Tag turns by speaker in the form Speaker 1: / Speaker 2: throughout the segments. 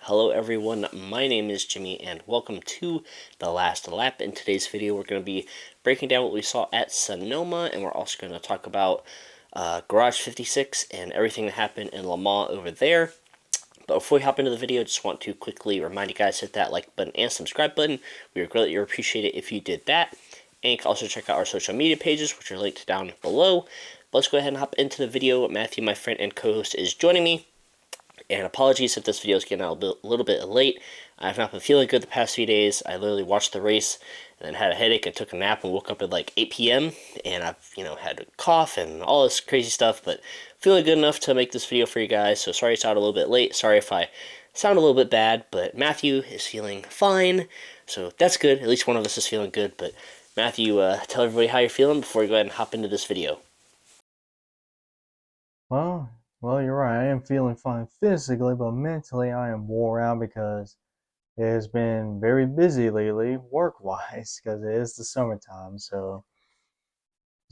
Speaker 1: Hello everyone, my name is Jimmy and welcome to The Last Lap. In today's video we're going to be breaking down what we saw at Sonoma, and we're also going to talk about Garage 56 and everything that happened in Le Mans over there. But before we hop into the video, I just want to quickly remind you guys to hit that like button and subscribe button. We would greatly appreciate it if you did that. And you can also check out our social media pages, which are linked down below. But let's go ahead and hop into the video. Matthew, my friend and co-host, is joining me. And apologies if this video is getting out a little bit late. I've not been feeling good the past few days. I literally watched the race and then had a headache and took a nap and woke up at like 8 p.m. And I've, had a cough and all this crazy stuff, but feeling good enough to make this video for you guys. So sorry it's out a little bit late. Sorry if I sound a little bit bad, but Matthew is feeling fine. So that's good. At least one of us is feeling good. But Matthew, tell everybody how you're feeling before we go ahead and hop into this video.
Speaker 2: Well, well, you're right. I am feeling fine physically, but mentally I am wore out because it has been very busy lately, work-wise, because it is the summertime. So,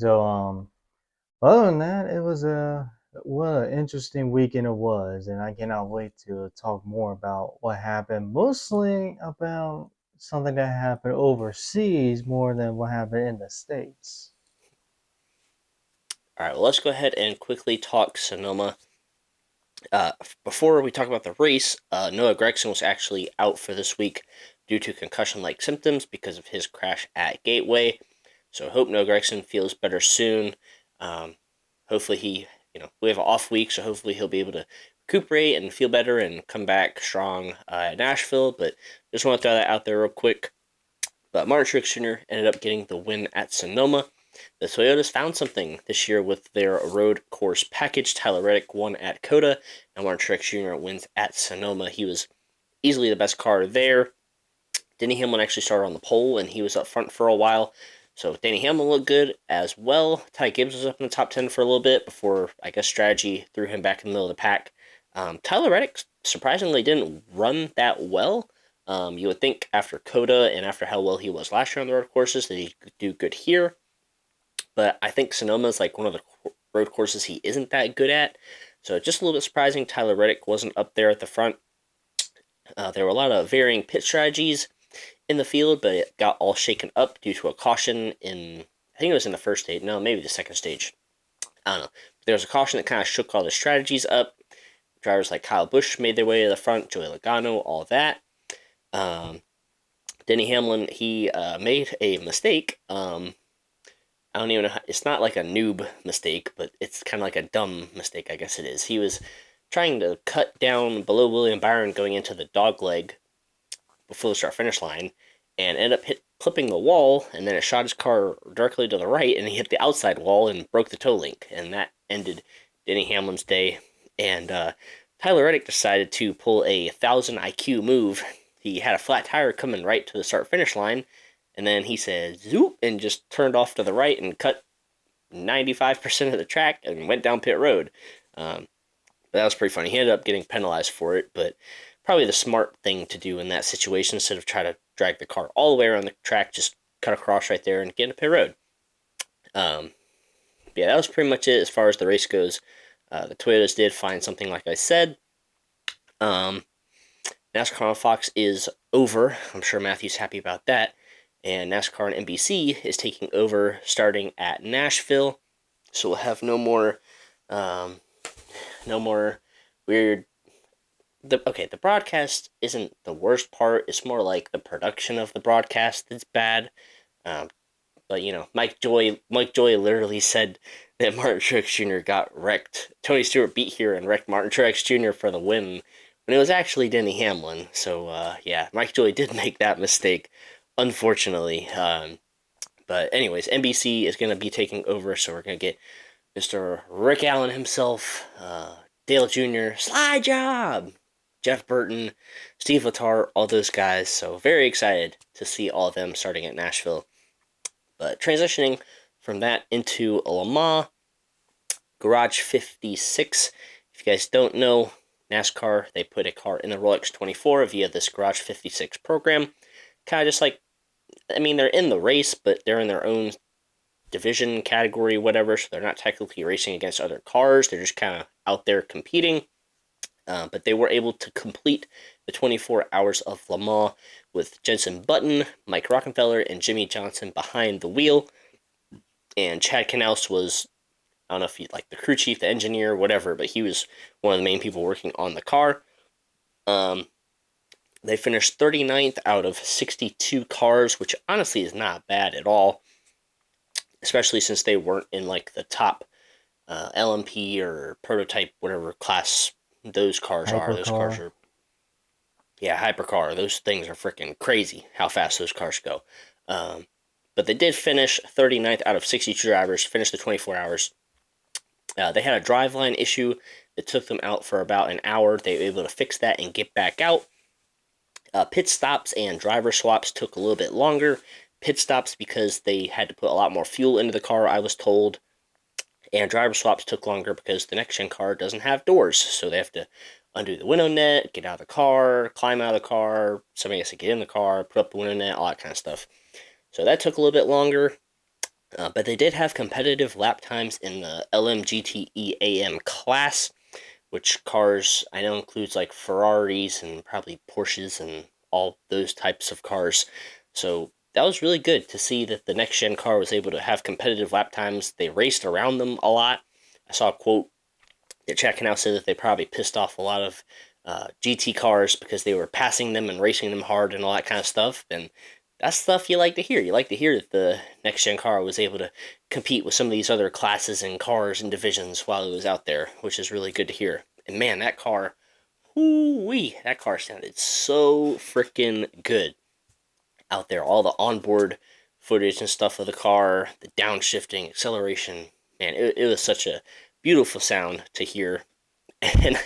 Speaker 2: other than that, it was what an interesting weekend it was, and I cannot wait to talk more about what happened. Mostly about something that happened overseas more than what happened in the States.
Speaker 1: All right, well, let's go ahead and quickly talk Sonoma. Before we talk about the race, Noah Gragson was actually out for this week due to concussion-like symptoms because of his crash at Gateway. So I hope Noah Gragson feels better soon. Hopefully we have an off week, so hopefully he'll be able to recuperate and feel better and come back strong at Nashville. But just want to throw that out there real quick. But Martin Truex Jr. ended up getting the win at Sonoma. The Toyotas found something this year with their road course package. Tyler Reddick won at COTA, and Martin Truex Jr. wins at Sonoma. He was easily the best car there. Denny Hamlin actually started on the pole, and he was up front for a while. So Denny Hamlin looked good as well. Ty Gibbs was up in the top 10 for a little bit before, I guess, strategy threw him back in the middle of the pack. Tyler Reddick surprisingly didn't run that well. You would think after COTA and after how well he was last year on the road courses that he could do good here. But I think Sonoma is like one of the road courses he isn't that good at. So just a little bit surprising Tyler Reddick wasn't up there at the front. There were a lot of varying pit strategies in the field, but it got all shaken up due to a caution I think it was in the first stage. No, maybe the second stage. I don't know. There was a caution that kind of shook all the strategies up. Drivers like Kyle Busch made their way to the front, Joey Logano, all that. Denny Hamlin, he made a mistake. I don't even know. It's not like a noob mistake, but it's kind of like a dumb mistake, I guess it is. He was trying to cut down below William Byron going into the dog leg before the start finish line and ended up clipping the wall, and then it shot his car directly to the right, and he hit the outside wall and broke the toe link, and that ended Denny Hamlin's day. And Tyler Reddick decided to pull a 1,000 IQ move. He had a flat tire coming right to the start finish line, and then he said, zoop, and just turned off to the right and cut 95% of the track and went down pit road. But that was pretty funny. He ended up getting penalized for it, but probably the smart thing to do in that situation instead of try to drag the car all the way around the track, just cut across right there and get into pit road. Yeah, that was pretty much it as far as the race goes. The Toyotas did find something, like I said. NASCAR on Fox is over. I'm sure Matthew's happy about that. And NASCAR on NBC is taking over starting at Nashville. So we'll have no more weird. The broadcast isn't the worst part. It's more like the production of the broadcast that's bad. But Mike Joy literally said that Martin Truex Jr. got wrecked. Tony Stewart beat here and wrecked Martin Truex Jr. for the win when it was actually Denny Hamlin. So yeah, Mike Joy did make that mistake, unfortunately. But anyways, NBC is going to be taking over, so we're going to get Mr. Rick Allen himself, Dale Jr., Sly Job, Jeff Burton, Steve Letarte, all those guys. So very excited to see all of them starting at Nashville. But transitioning from that into Le Mans, Garage 56. If you guys don't know, NASCAR, they put a car in the Rolex 24 via this Garage 56 program. Kind of just like, they're in the race, but they're in their own division, category, whatever, so they're not technically racing against other cars. They're just kind of out there competing. But they were able to complete the 24 hours of Le Mans with Jenson Button, Mike Rockefeller, and Jimmy Johnson behind the wheel. And Chad Knaus was, I don't know if he's like the crew chief, the engineer, whatever, but he was one of the main people working on the car. Um, they finished 39th out of 62 cars, which honestly is not bad at all, especially since they weren't in like the top LMP or prototype, whatever class those cars are. Those cars
Speaker 2: Hypercar.
Speaker 1: are, yeah, hypercar. Those things are freaking crazy how fast those cars go. Um, but they did finish 39th out of 62 drivers, finished the 24 hours. They had a driveline issue that took them out for about an hour. They were able to fix that and get back out. Pit stops and driver swaps took a little bit longer. Pit stops because they had to put a lot more fuel into the car, I was told. And driver swaps took longer because the next gen car doesn't have doors. So they have to undo the window net, get out of the car, climb out of the car. Somebody has to get in the car, put up the window net, all that kind of stuff. So that took a little bit longer. But they did have competitive lap times in the LMGTE AM class, which cars I know includes like Ferraris and probably Porsches and all those types of cars. So that was really good to see that the next gen car was able to have competitive lap times. They raced around them a lot. I saw a quote that Chad Canal said that they probably pissed off a lot of GT cars because they were passing them and racing them hard and all that kind of stuff. And that's stuff you like to hear. You like to hear that the next gen car was able to compete with some of these other classes and cars and divisions while it was out there, which is really good to hear. And man, that car, whoo-wee, that car sounded so freaking good out there. All the onboard footage and stuff of the car, the downshifting, acceleration, man, it was such a beautiful sound to hear. And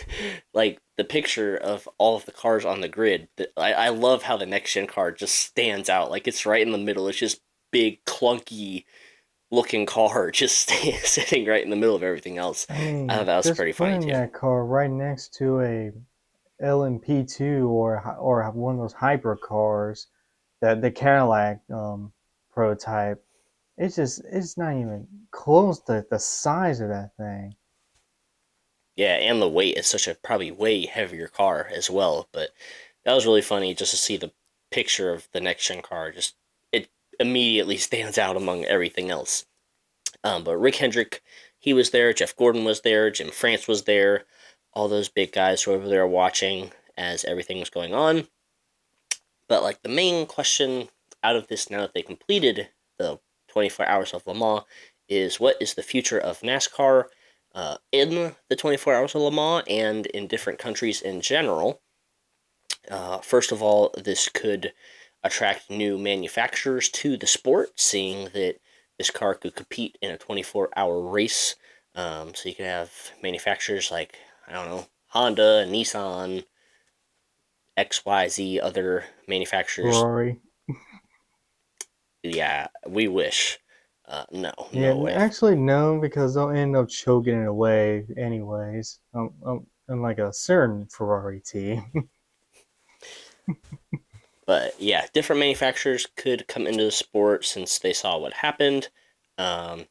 Speaker 1: like the picture of all of the cars on the grid, I love how the next gen car just stands out. Like it's right in the middle. It's just big, clunky looking car just sitting right in the middle of everything else.
Speaker 2: I
Speaker 1: I thought
Speaker 2: mean,
Speaker 1: that was
Speaker 2: just
Speaker 1: pretty funny
Speaker 2: putting
Speaker 1: too.
Speaker 2: that car right next to a LMP2 or one of those hypercars, that the Cadillac prototype, it's not even close to the size of that thing.
Speaker 1: Yeah, and the weight is such a probably way heavier car as well. But that was really funny just to see the picture of the next gen car. Just it immediately stands out among everything else. But Rick Hendrick, he was there. Jeff Gordon was there. Jim France was there. All those big guys were over there watching as everything was going on. But like the main question out of this, now that they completed the 24 hours of Le Mans, is what is the future of NASCAR in the 24 hours of Le Mans and in different countries in general? First of all, this could attract new manufacturers to the sport, seeing that this car could compete in a 24-hour race. So you could have manufacturers like, I don't know, Honda, Nissan, XYZ, other manufacturers.
Speaker 2: Ferrari.
Speaker 1: Yeah, we wish. No,
Speaker 2: Yeah,
Speaker 1: no way.
Speaker 2: actually no, because they'll end up choking it away anyways. Unlike a certain Ferrari team.
Speaker 1: But yeah, different manufacturers could come into the sport since they saw what happened. Um,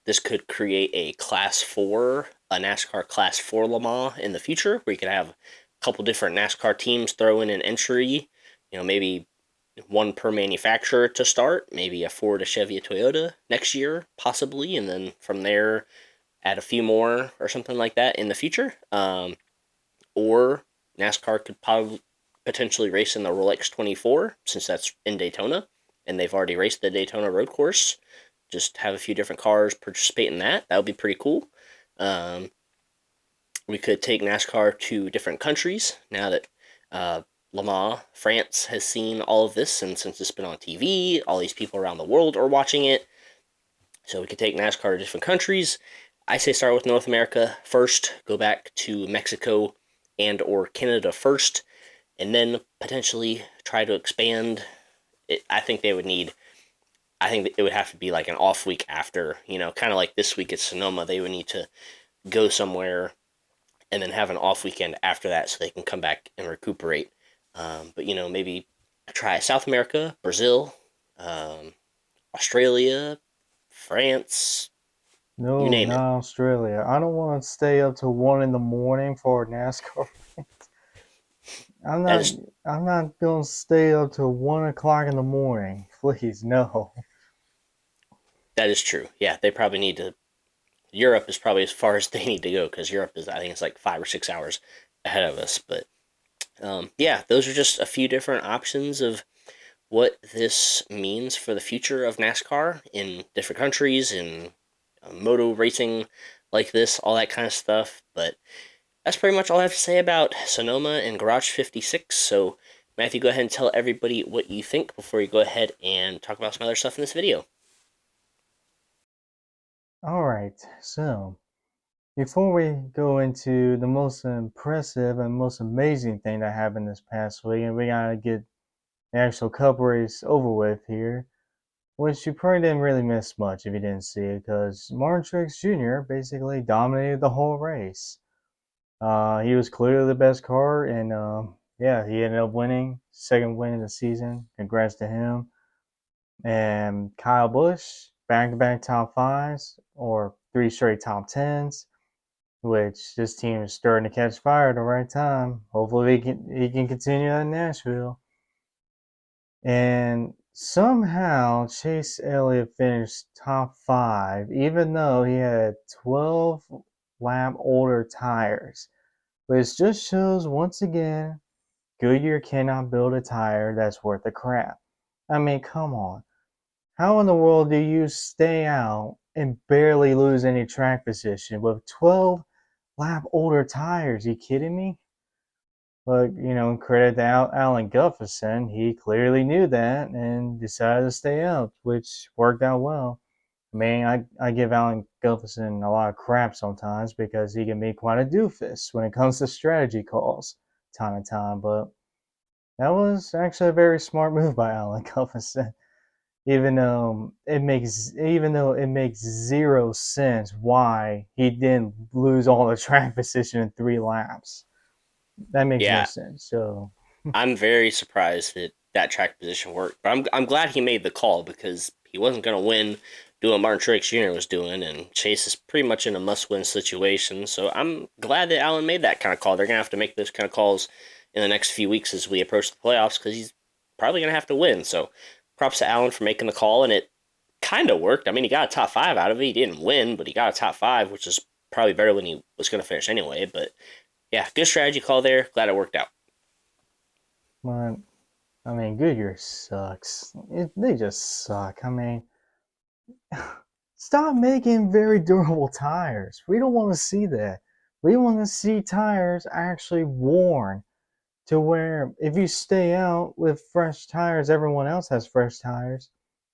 Speaker 1: this could create a NASCAR Class 4 Le Mans in the future, where you could have a couple different NASCAR teams throw in an entry. Maybe one per manufacturer to start, maybe a Ford, a Chevy, a Toyota next year, possibly, and then from there add a few more or something like that in the future. Or NASCAR could probably potentially race in the Rolex 24 since that's in Daytona, and they've already raced the Daytona road course. Just have a few different cars participate in that. That would be pretty cool. Um, we could take NASCAR to different countries now that Le Mans, France, has seen all of this, and since it's been on TV, all these people around the world are watching it. So we could take NASCAR to different countries. I say start with North America first, go back to Mexico and or Canada first, and then potentially try to expand. I think they would need. I think it would have to be like an off week after, kind of like this week at Sonoma. They would need to go somewhere and then have an off weekend after that so they can come back and recuperate. But maybe try South America, Brazil, Australia, France, You
Speaker 2: No,
Speaker 1: name it.
Speaker 2: not Australia. I don't want to stay up till 1 in the morning for a NASCAR. I'm
Speaker 1: That
Speaker 2: not.
Speaker 1: is
Speaker 2: I'm not gonna stay up till 1 o'clock in the morning. Please, no.
Speaker 1: that is true. Yeah, they probably need to. Europe is probably as far as they need to go because Europe is, I think, it's like 5 or 6 hours ahead of us. But yeah, those are just a few different options of what this means for the future of NASCAR in different countries, in moto racing like this, all that kind of stuff. But that's pretty much all I have to say about Sonoma and Garage 56. So, Matthew, go ahead and tell everybody what you think before you go ahead and talk about some other stuff in this video.
Speaker 2: All right. So before we go into the most impressive and most amazing thing that happened this past week, and we gotta get the actual Cup race over with here, which you probably didn't really miss much if you didn't see it, because Martin Truex Jr. basically dominated the whole race. He was clearly the best car, and yeah, he ended up winning, second win of the season. Congrats to him. And Kyle Busch, back-to-back top fives or three straight top tens, which this team is starting to catch fire at the right time. Hopefully he can continue that in Nashville. And somehow Chase Elliott finished top five, even though he had 12 lap older tires. Which just shows once again Goodyear cannot build a tire that's worth a crap. I mean, come on. How in the world do you stay out and barely lose any track position with 12 lap older tires? You kidding me? But, credit to Alan Gufferson. He clearly knew that and decided to stay out, which worked out well. I mean, I give Alan Gufferson a lot of crap sometimes because he can be quite a doofus when it comes to strategy calls, time to time. But that was actually a very smart move by Alan Gufferson. Even though it makes zero sense why he didn't lose all the track position in 3 laps. That makes no
Speaker 1: Yeah,
Speaker 2: sense. So
Speaker 1: I'm very surprised that that track position worked, but I'm glad he made the call because he wasn't going to win doing what Martin Truex Jr. was doing, and Chase is pretty much in a must-win situation. So I'm glad that Allen made that kind of call. They're going to have to make those kind of calls in the next few weeks as we approach the playoffs because he's probably going to have to win. So props to Allen for making the call, and it kind of worked. I mean, he got a top five out of it. He didn't win, but he got a top five, which is probably better than he was going to finish anyway. But yeah, good strategy call there. Glad it worked out.
Speaker 2: but I mean, Goodyear sucks. They just suck. I mean, stop making very durable tires. We don't want to see that. We want to see tires actually worn to where if you stay out with fresh tires, everyone else has fresh tires.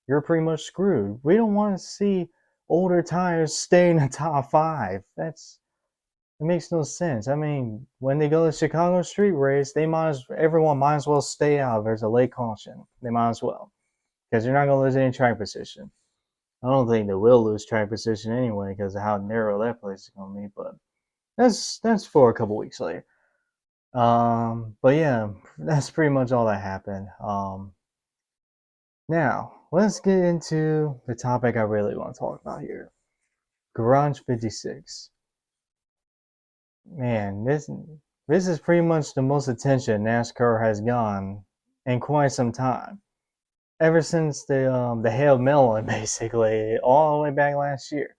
Speaker 2: You're pretty much screwed. We don't want to see older tires stay in the top five. It makes no sense. I mean, when they go to Chicago street race, everyone might as well stay out. If there's a late caution. They might as well because you're not going to lose any track position. I don't think they will lose track position anyway because of how narrow that place is going to be. But that's for a couple weeks later. But yeah, that's pretty much all that happened. Now let's get into the topic I really want to talk about here. Garage 56. Man, this is pretty much the most attention NASCAR has gotten in quite some time. Ever since the Hail Melon, basically, all the way back last year.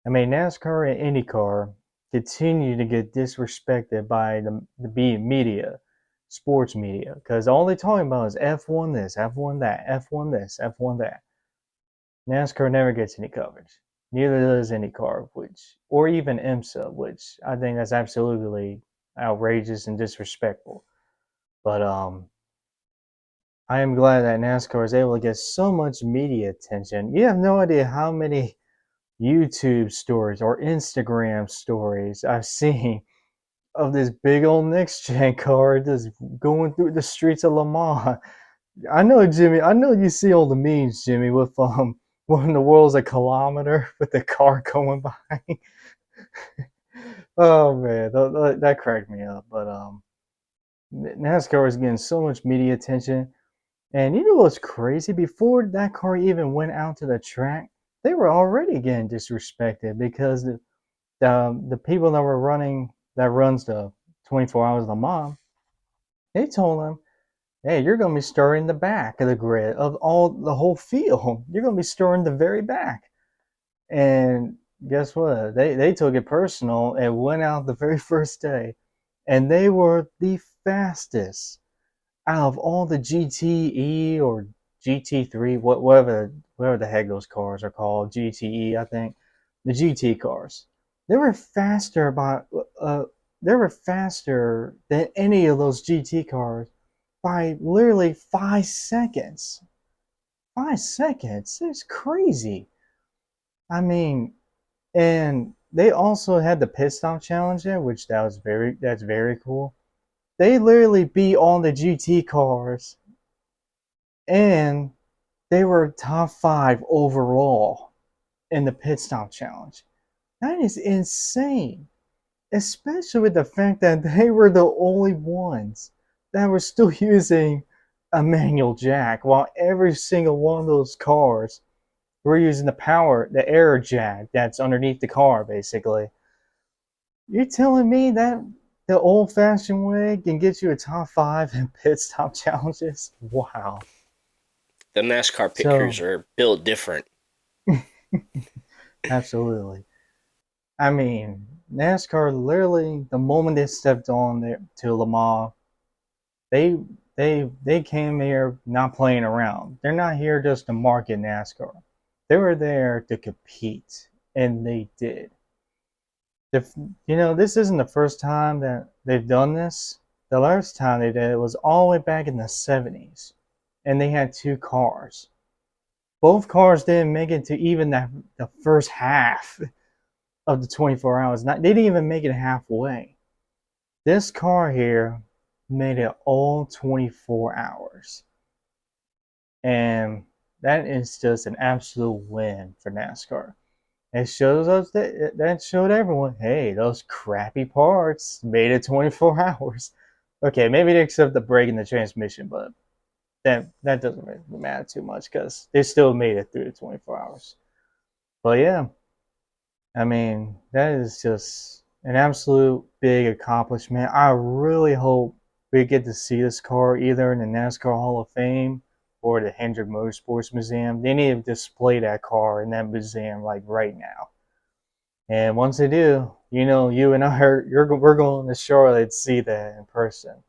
Speaker 2: I mean, NASCAR and IndyCar continue to get disrespected by the media, sports media, because all they talking about is F1 this, F1 that, F1 this, F1 that. NASCAR never gets any coverage. Neither does IndyCar, or even IMSA, which I think that's absolutely outrageous and disrespectful. But I am glad that NASCAR is able to get so much media attention. You have no idea how many YouTube stories or Instagram stories I've seen of this big old next gen car just going through the streets of LeMans. I know, Jimmy. I know you see all the memes, Jimmy, with when the world's a kilometer with the car going by. Oh man, that cracked me up. But NASCAR is getting so much media attention, and you know what's crazy? Before that car even went out to the track, they were already getting disrespected because the people that were running that runs the 24 hours of the month, they told them, hey, you're going to be starting the back of the grid of all the whole field. You're going to be starting the very back. And guess what? They took it personal and went out the very first day, and they were the fastest out of all the GTE or GT3, whatever the heck those cars are called, GTE, I think, the GT cars. They were faster by they were faster than any of those GT cars by literally 5 seconds. 5 seconds. It's crazy. I mean, and they also had the pit stop challenge there, which that's very cool. They literally beat all the GT cars, and they were top five overall in the pit stop challenge. That is insane, especially with the fact that they were the only ones that were still using a manual jack, while every single one of those cars were using the air jack that's underneath the car, basically. You're telling me that the old fashioned way can get you a top five in pit stop challenges? Wow.
Speaker 1: The NASCAR pit crews
Speaker 2: So,
Speaker 1: are built different.
Speaker 2: absolutely. I mean, NASCAR literally, the moment they stepped on there to LeMans, they they came here not playing around. They're not here just to market NASCAR. They were there to compete, and they did. This isn't the first time that they've done this. The last time they did it was all the way back in the 70s, and they had two cars. Both cars didn't make it to even the first half of the 24 hours. They didn't even make it halfway. This car here made it all 24 hours. And that is just an absolute win for NASCAR. It shows us that showed everyone, hey, those crappy parts made it 24 hours. Okay, maybe they accept the brake and the transmission, but that doesn't really matter too much because they still made it through the 24 hours. But yeah, I mean, that is just an absolute big accomplishment. I really hope we get to see this car either in the NASCAR Hall of Fame or the Hendrick Motorsports Museum. They need to display that car in that museum like right now. And once they do, you and I we're going to Charlotte to see that in person.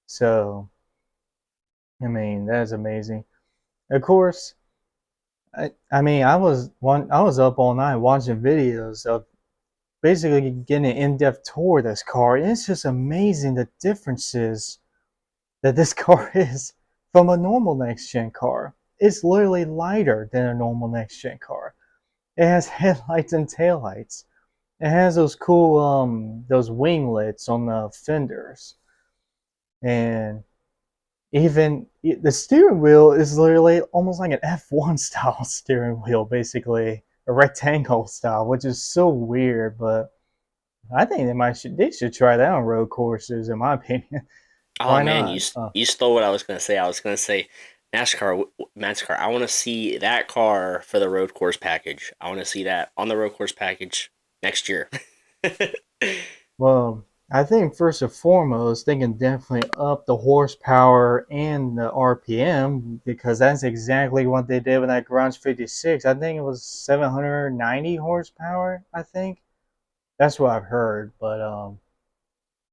Speaker 2: So, I mean, that is amazing. Of course, I mean, I was up all night watching videos of basically getting an in-depth tour of this car. And it's just amazing the differences that this car is from a normal next-gen car. It's literally lighter than a normal next-gen car. It has headlights and taillights. It has those cool those winglets on the fenders, and even the steering wheel is literally almost like an F1 style steering wheel, basically a rectangle style, which is so weird. But I think they should try that on road courses, in my opinion.
Speaker 1: Oh
Speaker 2: Why
Speaker 1: man,
Speaker 2: not?
Speaker 1: you stole what I was gonna say. I was gonna say NASCAR. I want to see that car for the road course package. I want to see that on the road course package next year.
Speaker 2: Well, I think first and foremost, they can definitely up the horsepower and the RPM because that's exactly what they did with that Garage 56. I think it was 790 horsepower, I think. That's what I've heard. But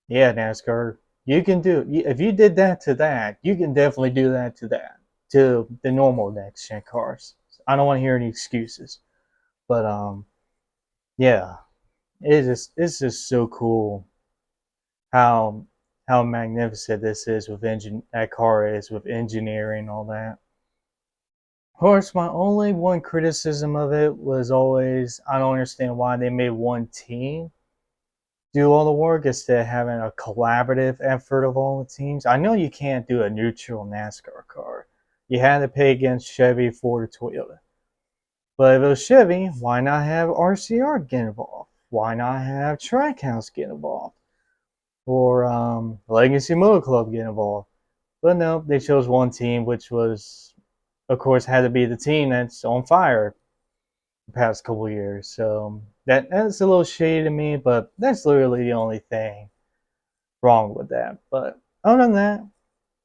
Speaker 2: yeah, NASCAR, you can do if you did that to that, you can definitely do that to the normal next gen cars. I don't want to hear any excuses. But yeah, it's just so cool how how magnificent this is with that car is with engineering and all that. Of course, my only one criticism of it was always I don't understand why they made one team do all the work instead of having a collaborative effort of all the teams. I know you can't do a neutral NASCAR car. You had to pay against Chevy, Ford, or Toyota. But if it was Chevy, why not have RCR get involved? Why not have Trackhouse get involved? Or Legacy Motor Club get involved? But no, they chose one team, which was, of course, had to be the team that's on fire. the past couple years. So that's a little shady to me, but that's literally the only thing wrong with that. But other than that,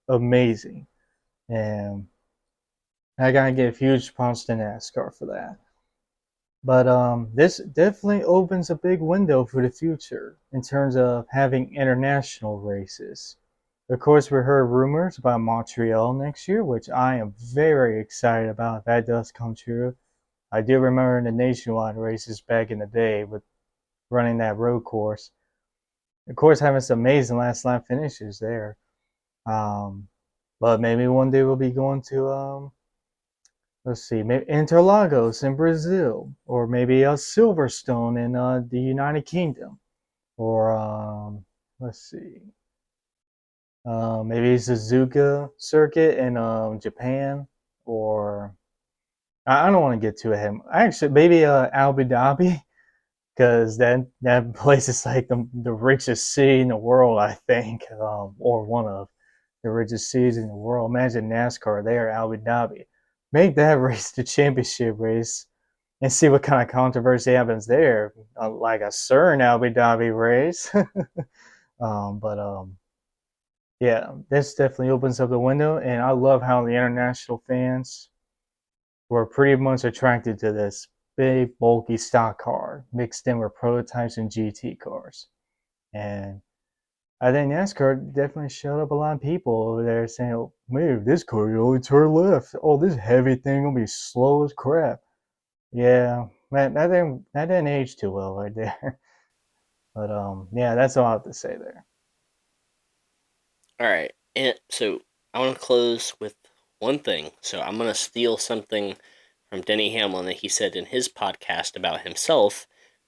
Speaker 2: amazing. And I gotta give huge props to NASCAR for that. But this definitely opens a big window for the future in terms of having international races. Of course, we heard rumors about Montreal next year, which I am very excited about if that does come true. I do remember the nationwide races back in the day with running that road course. Of course, having some amazing last lap finishes there. Um, but maybe one day we'll be going to let's see, maybe Interlagos in Brazil, or maybe Silverstone in the United Kingdom, or let's see, maybe Suzuka circuit in Japan, or I don't want to get too ahead. Actually, maybe Abu Dhabi, because that place is like the richest city in the world, I think, or one of the richest cities in the world. Imagine NASCAR there, Abu Dhabi. Make that race the championship race and see what kind of controversy happens there, like a certain Abu Dhabi race. But yeah, this definitely opens up the window, and I love how the international fans were pretty much attracted to this big, bulky stock car mixed in with prototypes and GT cars. And I think NASCAR definitely showed up a lot of people over there saying, oh, "Man, this car can only turn left. Oh, this heavy thing will be slow as crap." Yeah, that didn't age too well right there. But yeah, that's all I have to say there.
Speaker 1: All right, and so I want to close with one thing. So I'm gonna steal something from Denny Hamlin that he said in his podcast about himself.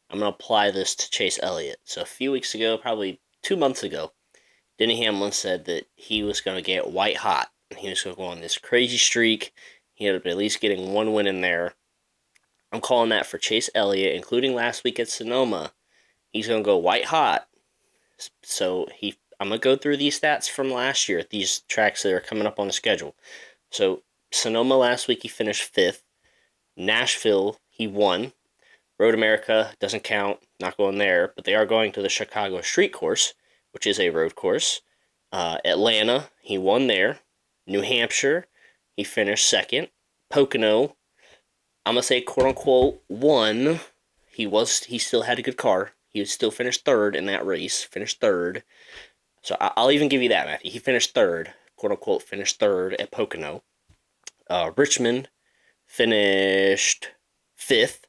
Speaker 1: I'm gonna apply this to Chase Elliott. So a few weeks ago, probably 2 months ago, Denny Hamlin said that he was gonna get white hot. He was gonna go on this crazy streak. He ended up at least getting one win in there. I'm calling that for Chase Elliott, including last week at Sonoma. He's gonna go white hot. I'm gonna go through these stats from last year at these tracks that are coming up on the schedule. So Sonoma last week he finished fifth. Nashville he won. Road America doesn't count, not going there, but they are going to the Chicago Street Course, which is a road course. Atlanta he won there. New Hampshire he finished second. Pocono I'm gonna say quote unquote won. He still had a good car. He would still finish third in that race. Finished third. So I'll even give you that, Matthew. He finished third, quote unquote, finished third at Pocono. Richmond finished fifth.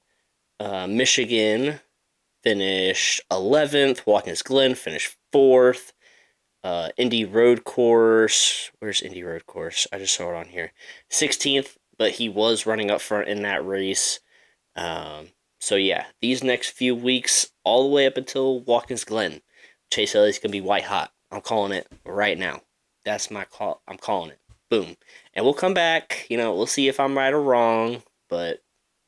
Speaker 1: Michigan finished 11th. Watkins Glen finished fourth. Indy Road Course. Where's Indy Road Course? I just saw it on here. 16th, but he was running up front in that race. Um, so yeah, these next few weeks, all the way up until Watkins Glen, Chase Elliott's gonna be white hot. I'm calling it right now. That's my call. I'm calling it. Boom. And we'll come back. We'll see if I'm right or wrong. But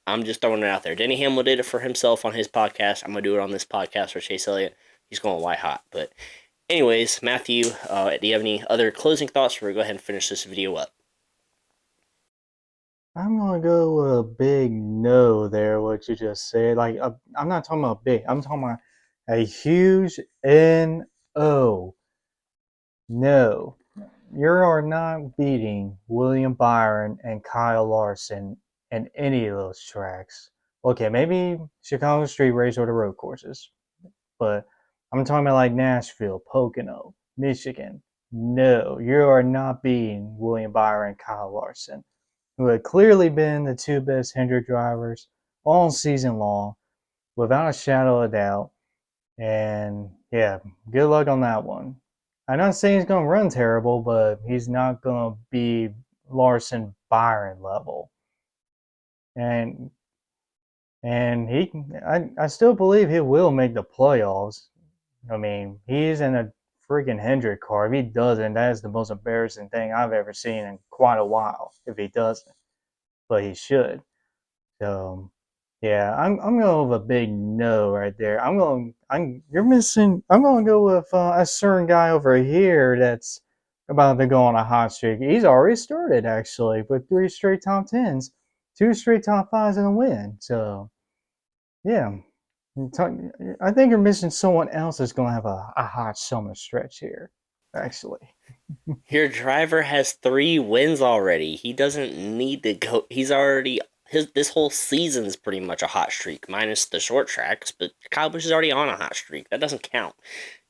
Speaker 1: I'm just throwing it out there. Denny Hamlin did it for himself on his podcast. I'm gonna do it on this podcast for Chase Elliott. He's going white hot. But anyways, Matthew, do you have any other closing thoughts? We're gonna go ahead and finish this video up.
Speaker 2: I'm gonna go with a big no there. What you just said, like I'm not talking about big. I'm talking about a huge no. No, you are not beating William Byron and Kyle Larson in any of those tracks. Okay, maybe Chicago Street Race or the road courses, but I'm talking about like Nashville, Pocono, Michigan. No, you are not beating William Byron and Kyle Larson, who had clearly been the two best Hendrick drivers all season long, without a shadow of doubt. And yeah, good luck on that one. I'm not saying he's going to run terrible, but he's not going to be Larson Byron level. And I still believe he will make the playoffs. I mean, he's in a freaking Hendrick car. If he doesn't, that is the most embarrassing thing I've ever seen in quite a while. If he doesn't, but he should. So yeah, I'm going with a big no right there. You're missing. I'm going to go with a certain guy over here that's about to go on a hot streak. He's already started actually with three straight top tens. two straight top fives and a win. So yeah, I think you're missing someone else that's going to have a hot summer stretch here. Actually,
Speaker 1: Your driver has 3 wins already. He doesn't need to go. He's already his this whole season's pretty much a hot streak, minus the short tracks. But Kyle Busch is already on a hot streak. That doesn't count.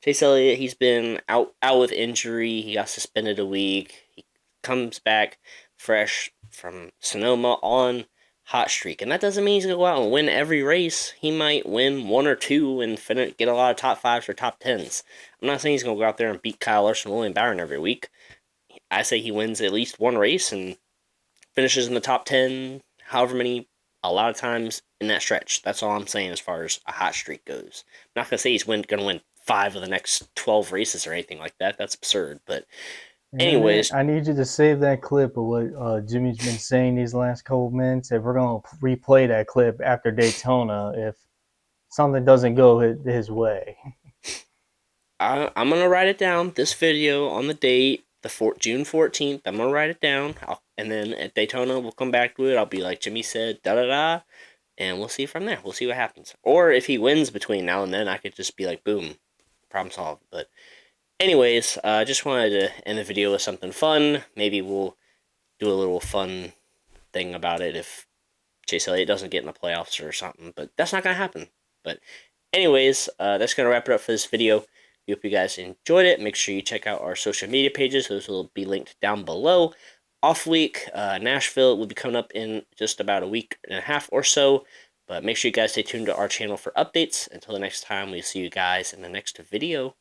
Speaker 1: Chase Elliott, he's been out with injury. He got suspended a week. He comes back fresh from Sonoma on hot streak, and that doesn't mean he's gonna go out and win every race. He might win one or two and get a lot of top fives or top tens. I'm not saying he's gonna go out there and beat Kyle Larson, William Byron every week. I say he wins at least one race and finishes in the top 10, however many, a lot of times in that stretch. That's all I'm saying as far as a hot streak goes. I'm not going to say he's going to win 5 of the next 12 races or anything like that. That's absurd. But,
Speaker 2: and
Speaker 1: anyways,
Speaker 2: I need you to save that clip of what Jimmy's been saying these last couple of minutes. If we're going to replay that clip after Daytona, if something doesn't go his way.
Speaker 1: I'm going to write it down, this video on the date, June 14th. I'm going to write it down. And then at Daytona, we'll come back to it. I'll be like Jimmy said, da da da. And we'll see from there. We'll see what happens. Or if he wins between now and then, I could just be like, boom, problem solved. But anyways, I just wanted to end the video with something fun. Maybe we'll do a little fun thing about it if Chase Elliott doesn't get in the playoffs or something. But that's not going to happen. But anyways, that's going to wrap it up for this video. We hope you guys enjoyed it. Make sure you check out our social media pages. Those will be linked down below. Off week, Nashville will be coming up in just about a week and a half or so. But make sure you guys stay tuned to our channel for updates. Until the next time, we'll see you guys in the next video.